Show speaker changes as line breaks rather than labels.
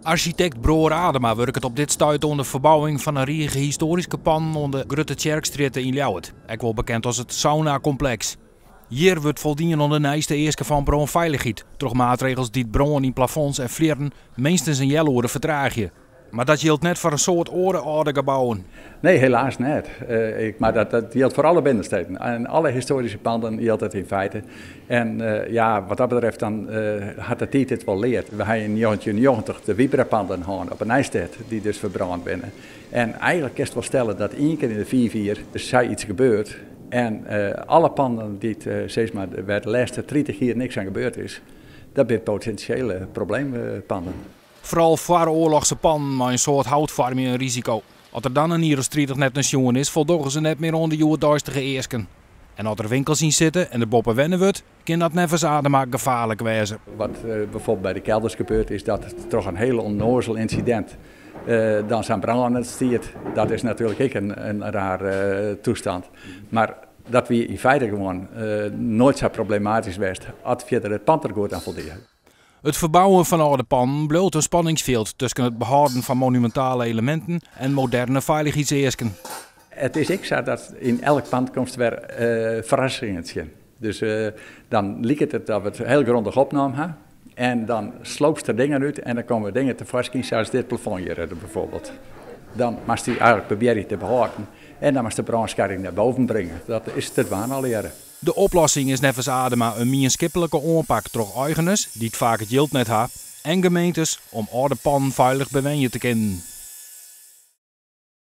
Architect Broer Adema werkt op dit stuit onder verbouwing van een riege historische pan onder Grutte Tjerkstraat in Ljouwert. Ook wel bekend als het sauna-complex. Hier wordt voldien onder de nijste eerste van brandveiligheid. Door maatregels die het branden in plafonds en vlieren minstens een jellore vertraagje. Maar dat geldt net voor een soort oude gebouwen.
Nee, helaas niet. Maar dat geldt voor alle binnensteden. En alle historische panden geldt dat in feite. En wat dat betreft dan had de tijd het wel leerd. We hebben in 1990 de Wieperpanden gehad op een IJstad die dus verbrand binnen. En eigenlijk kun je wel stellen dat één keer in de 4 jaar er iets gebeurt. En alle panden die zeg maar, waar de laatste 30 jaar niks aan gebeurd is, dat zijn potentiële probleempanden.
Vooral vooroorlogse pan met een soort houtfarming een risico. Als er dan een Nierenstrijdig net een jongen is, voldoen ze net meer onder de duistere eersken. En als er winkels in zitten en de boppen wennen wordt, kan dat nevens Adema gevaarlijk wezen.
Wat bijvoorbeeld bij de kelders gebeurt, is dat het toch een heel onnozel incident. Dan zijn brand aan het stiert. Dat is natuurlijk ook een rare toestand. Maar dat we in feite gewoon nooit zo problematisch geweest als verder het pand er goed aan voldoen.
Het verbouwen van oude pannen bloot een spanningsveld tussen het behouden van monumentale elementen en moderne veiligheidseisken.
Het is ook zo dat in elk pand komt weer verrassingen. Dus dan lijkt het dat we het heel grondig opgenomen hebben. En dan sloopst er dingen uit en dan komen dingen tevoorschijn zoals dit plafond hier bijvoorbeeld. Dan moest hij eigenlijk proberen te behouden en dan moest de brandscharing naar boven brengen. Dat is te waan al jaren.
De oplossing is nevens Adema een meer skippelijke aanpak door eigenaars, die het vaak het yield net hebben, en gemeentes om oude pannen veilig bewenjen te kennen.